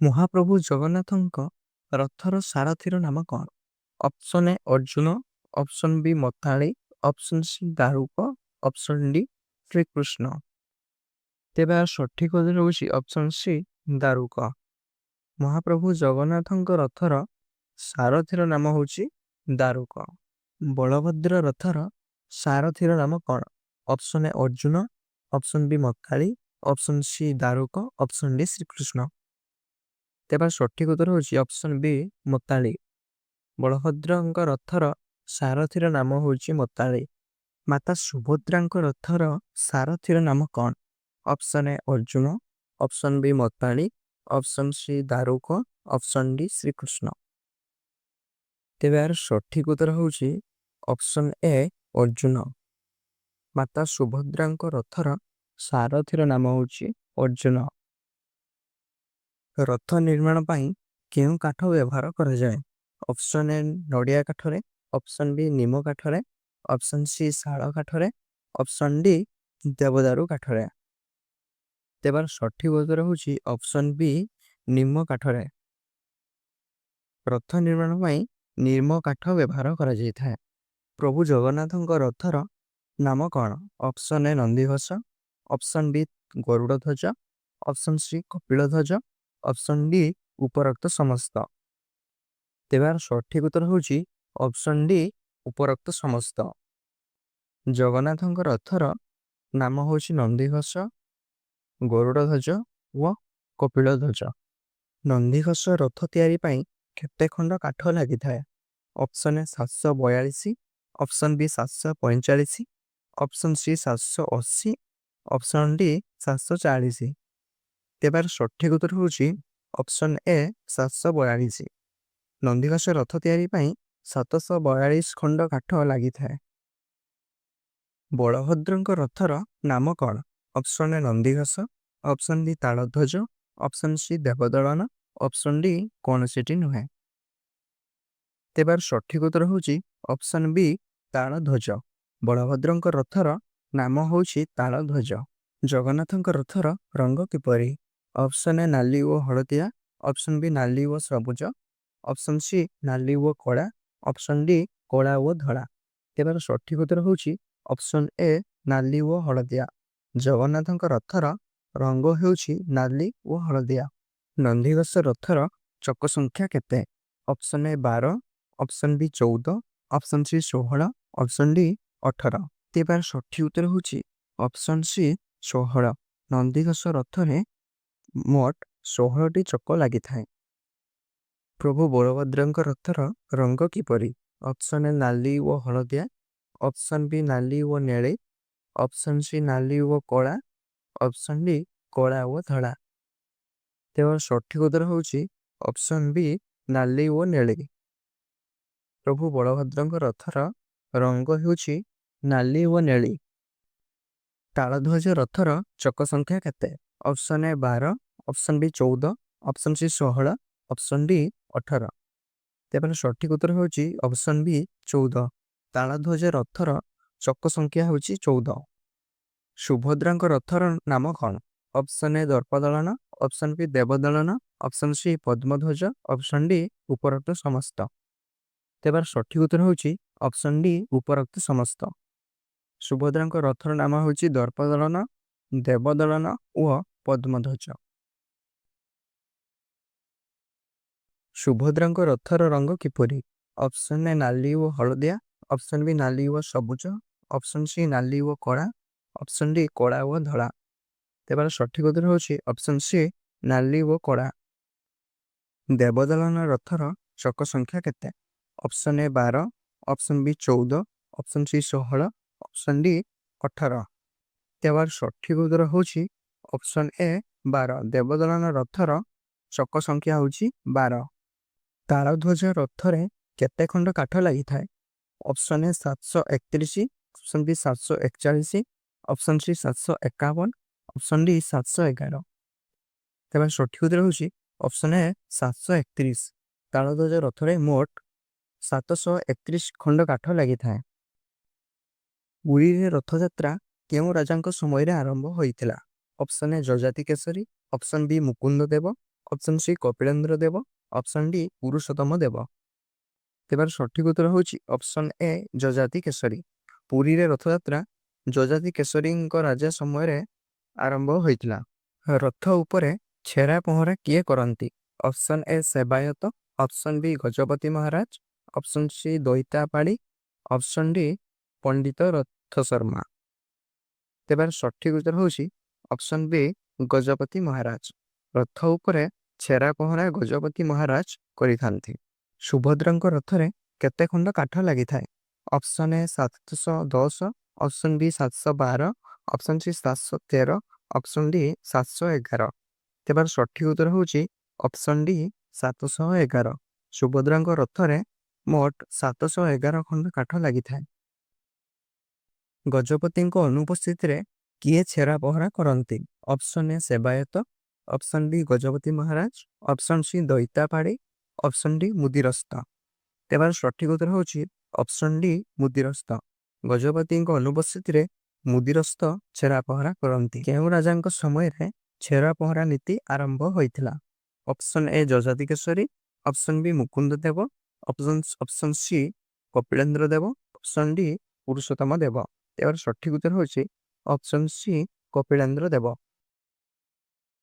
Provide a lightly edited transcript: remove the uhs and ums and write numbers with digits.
ମହାପ୍ରଭୁ ଜଗନ୍ନାଥଙ୍କ ରଥର ସାରଥୀର ନାମ କଣ? Option A Arjun, option B Matali, option C Daruk, option D Shrikrishna. ତେବେ ଏହାର ସଠିକ ଉତ୍ତର ହେଉଛି ଅପସନ୍ ସି ଦାରୁକ। ମହାପ୍ରଭୁ ଜଗନ୍ନାଥଙ୍କ ରଥର ସାରଥୀର ନାମ ହେଉଛି ଦାରୁକ। ବଳଭଦ୍ର ରଥର ସାରଥୀର ନାମ କଣ? Option A Arjun, option B Matali, option C Daruk, option D Shrikrishna. ତେବେ ସଠିକ ଉତ୍ତର ହେଉଛି ଅପସନ୍ ବି ମତାଳି। ବଳଭଦ୍ରଙ୍କ ରଥର ସାରଥୀର ନାମ ହେଉଛି ମତାଳି। ମାତା ସୁଭଦ୍ରାଙ୍କ ରଥର ସାରଥୀର ନାମ କଣ? Option A Arjun, option B Matali, option C Daruk, option D Shrikrishna. ତେବେ ଏହାର ସଠିକ ଉତ୍ତର ହେଉଛି ଅପସନ୍ ଏ ଅର୍ଜୁନ। ମାତା ସୁଭଦ୍ରାଙ୍କ ରଥର ସାରଥୀର ନାମ ହେଉଛି ଅର୍ଜୁନ। ରଥ ନିର୍ମାଣ ପାଇଁ କେଉଁ କାଠ ବ୍ୟବହାର କରାଯାଏ? ଅପସନ୍ ଏ ନଡ଼ିଆ କାଠରେ, ଅପସନ୍ ବି ନିମ କାଠରେ, ଅପସନ୍ ସି ଶାଳ କାଠରେ, ଅପସନ୍ ଡି ଦେବଦାରୁ କାଠରେ। ତେବେ ସଠିକ ଉତ୍ତର ହେଉଛି ଅପସନ୍ ବି ନିମ କାଠରେ। ରଥ ନିର୍ମାଣ ପାଇଁ ନିମ କାଠ ବ୍ୟବହାର କରାଯାଇଥାଏ। ପ୍ରଭୁ ଜଗନ୍ନାଥଙ୍କ ରଥର ନାମ କଣ? Option A Nandighosh, option B Garud Dhwaj, option C Kapil Dhwaj, option D ଉପରୋକ୍ତ ସମସ୍ତ। ତେବେ ସଠିକ ଉତ୍ତର ହେଉଛି ଅପସନ୍ ଡି ଉପରୋକ୍ତ ସମସ୍ତ। ଜଗନ୍ନାଥଙ୍କ ରଥର ନାମ ହେଉଛି ନନ୍ଦିଘୋଷ, ଗରୁଡ଼ ଧ୍ୱଜ ଓ କପିଳ ଧ୍ୱଜ। ନନ୍ଦିଘୋଷ ରଥ ତିଆରି ପାଇଁ କେତେ ଖଣ୍ଡ କାଠ ଲାଗିଥାଏ? Option A 742, option B 745, option C 780, option D 740। ତେବେ ସଠିକ ଉତ୍ତର ହେଉଛି ଅପସନ୍ ଏ 742। ନନ୍ଦିଘୋଷ ରଥ ତିଆରି ପାଇଁ 742 ଖଣ୍ଡ କାଠ ଲାଗିଥାଏ। ବଳଭଦ୍ରଙ୍କ ରଥର ନାମ କଣ? Option A Nandighosh, option B Taladhwaj, option C Debadalan, option D କୌଣସିଟି ନୁହେଁ। ତେବେ ସଠିକ ଉତ୍ତର ହେଉଛି ଅପସନ୍ ବି ତାଳଧ୍ୱଜ। ବଳଭଦ୍ରଙ୍କ ରଥର ନାମ ହେଉଛି ତାଳଧ୍ୱଜ। ଜଗନ୍ନାଥଙ୍କ ରଥର ରଙ୍ଗ କିପରି? ଅପସନ୍ ଏ ନାଲି ଓ ହଳଦିଆ, ଅପସନ୍ ବି ନାଲି ଓ ସବୁଜ, ଅପସନ୍ ସି ନାଲି ଓ କଳା, ଅପସନ୍ ଡି କଳା ଓ ଧଳା। ତେବେ ସଠିକ ଉତ୍ତର ହେଉଛି ଅପସନ୍ ଏ ନାଲି ଓ ହଳଦିଆ। ଜଗନ୍ନାଥଙ୍କ ରଥର ରଙ୍ଗ ହେଉଛି ନାଲି ଓ ହଳଦିଆ। ନନ୍ଦିଘୋଷ ରଥର ଚକ ସଂଖ୍ୟା କେତେ? Option A 12, option B 14, option C 16, option D 18। ତେବେ ସଠିକ ଉତ୍ତର ହେଉଛି ଅପସନ୍ ସି 16। ନନ୍ଦିଘୋଷ ରଥରେ ମୋଟ 16ଟି ଚକ ଲାଗିଥାଏ। ପ୍ରଭୁ ବଳଭଦ୍ରଙ୍କ ରଥର ରଙ୍ଗ କିପରି? ଅପସନ୍ ଏ ନାଲି ଓ ହଳଦିଆ, ଅପସନ୍ ବି ନାଲି ଓ ନେଳି, ଅପସନ୍ ସି ନାଲି ଓ କଳା, ଅପସନ୍ ଡି କଳା ଓ ଧଳା। ତେବେ ସଠିକ ଉତ୍ତର ହେଉଛି ଅପସନ୍ ବି ନାଲି ଓ ନେଳି। ପ୍ରଭୁ ବଳଭଦ୍ରଙ୍କ ରଥର ରଙ୍ଗ ହେଉଛି ନାଲି ଓ ନେଳି। ତାଳଧ୍ୱଜ ରଥର ଚକ ସଂଖ୍ୟା କେତେ? Option A 12, option B 14, option C 16, option D 18। ତେବେ ସଠିକ ଉତ୍ତର ହେଉଛି ଅପସନ୍ ବି 14। ତାଳଧ୍ୱଜ ରଥର ଚକ ସଂଖ୍ୟା ହେଉଛି 14। ସୁଭଦ୍ରାଙ୍କ ରଥର ନାମ କଣ? Option A Darpadalan, option B Debadalan, option C Padmadhwaj, option D ଉପରୋକ୍ତ ସମସ୍ତ। ତେବେ ସଠିକ ଉତ୍ତର ହେଉଛି ଅପସନ୍ ଡି ଉପରୋକ୍ତ ସମସ୍ତ। ସୁଭଦ୍ରାଙ୍କ ରଥର ନାମ ହେଉଛି ଦର୍ପଦଳନ, ଦେବଦଳନ ଓ ପଦ୍ମଧ୍ୱଜ। ସୁଭଦ୍ରାଙ୍କ ରଥର ରଙ୍ଗ କିପରି? ଅପସନ୍ ଏ ନାଲି ଓ ହଳଦିଆ, ଅପସନ୍ ବି ନାଲି ଓ ସବୁଜ, ଅପସନ୍ ସି ନାଲି ଓ କଳା, ଅପସନ୍ ଡି କଳା ଓ ଧଳା। ତେବେ ସଠିକ ଉତ୍ତର ହେଉଛି ଅପସନ୍ ସି ନାଲି ଓ କଳା। ଦେବଦଳନ ରଥର ଚକ ସଂଖ୍ୟା କେତେ? Option A 12, option B 14, option C 16, option D 18। ତେବେ ସଠିକ ଉତ୍ତର ହେଉଛି ଅପସନ୍ ଏ 12। ଦେବଦଳନ ରଥର ଚକ ସଂଖ୍ୟା ହେଉଛି 12। ତାଳଧ୍ୱଜ ରଥରେ କେତେ ଖଣ୍ଡ କାଠ ଲାଗିଥାଏ? Option A 731, option B 741, option C 751, option D 711। ତେବେ ସଠିକ ଉତ୍ତର ହେଉଛି ଅପସନ୍ ଏ 731। ତାଳଧ୍ୱଜ ରଥରେ ମୋଟ 731 ଖଣ୍ଡ କାଠ ଲାଗିଥାଏ। ପୁରୀରେ ରଥଯାତ୍ରା କେଉଁ ରାଜାଙ୍କ ସମୟରେ ଆରମ୍ଭ ହୋଇଥିଲା? Option A Yayati Keshari, option B Mukunda Deb, option C Kapilendra Deb, option D Purushottam Deb. ତେବେ ସଠିକ ଉତ୍ତର ହେଉଛି ଅପସନ୍ ଏ ଯଯାତି କେଶରୀ। ପୁରୀରେ ରଥଯାତ୍ରା ଯଯାତି କେଶରୀଙ୍କ ରାଜା ସମୟରେ ଆରମ୍ଭ ହୋଇଥିଲା। ରଥ ଉପରେ ଛେରା ପହଁରା କିଏ କରନ୍ତି? ଅପସନ୍ ଏ ସେବାୟତ, ଅପସନ୍ ବି ଗଜପତି ମହାରାଜ, ଅପସନ୍ ସି ଦଇତାପାଳି, ଅପସନ୍ ଡି ପଣ୍ଡିତ ରଥ ଶର୍ମା। ତେବେ ସଠିକ ଉତ୍ତର ହେଉଛି ଅପସନ୍ ବି ଗଜପତି ମହାରାଜ। ରଥ ଉପରେ ଛେରା ପହଁରା ଗଜପତି ମହାରାଜ କରିଥାନ୍ତି। ସୁଭଦ୍ରାଙ୍କ ରଥରେ କେତେ ଖଣ୍ଡ କାଠ ଲାଗିଥାଏ? Option A 710, option B 712, option C 713, option D 711। ତେବେ ସଠିକ ଉତ୍ତର ହେଉଛି ଅପସନ୍ ଡି 711। ସୁଭଦ୍ରାଙ୍କ ରଥରେ ମୋଟ 711 ଖଣ୍ଡ କାଠ ଲାଗିଥାଏ। ଗଜପତିଙ୍କ ଅନୁପସ୍ଥିତିରେ କିଏ ଛେରା ପହଁରା କରନ୍ତି? ଅପସନ୍ ଏ ସେବାୟତ, ଅପସନ୍ ବି ଗଜପତି ମହାରାଜ, ଅପସନ୍ ସି ଦଇତାପାଳି, ଅପସନ୍ ଡି ମୁଦିରସ୍ତ। ତେବେ ସଠିକ ଉତ୍ତର ହେଉଛି ଅପସନ୍ ଡି ମୁଦିରସ୍ତ। ଗଜପତିଙ୍କ ଅନୁପସ୍ଥିତିରେ ମୁଦିରସ୍ତ ଛେରା ପହଁରା କରନ୍ତି। କେଉଁ ରାଜାଙ୍କ ସମୟରେ ଛେରା ପହଁରା ନୀତି ଆରମ୍ଭ ହୋଇଥିଲା? Option A Yayati Keshari, option B Mukunda Deb, option C Kapilendra Deb, option D Purushottam Deb. ତେବେ ସଠିକ ଉତ୍ତର ହେଉଛି ଅପସନ୍ ସି କପିଳେନ୍ଦ୍ର ଦେବ।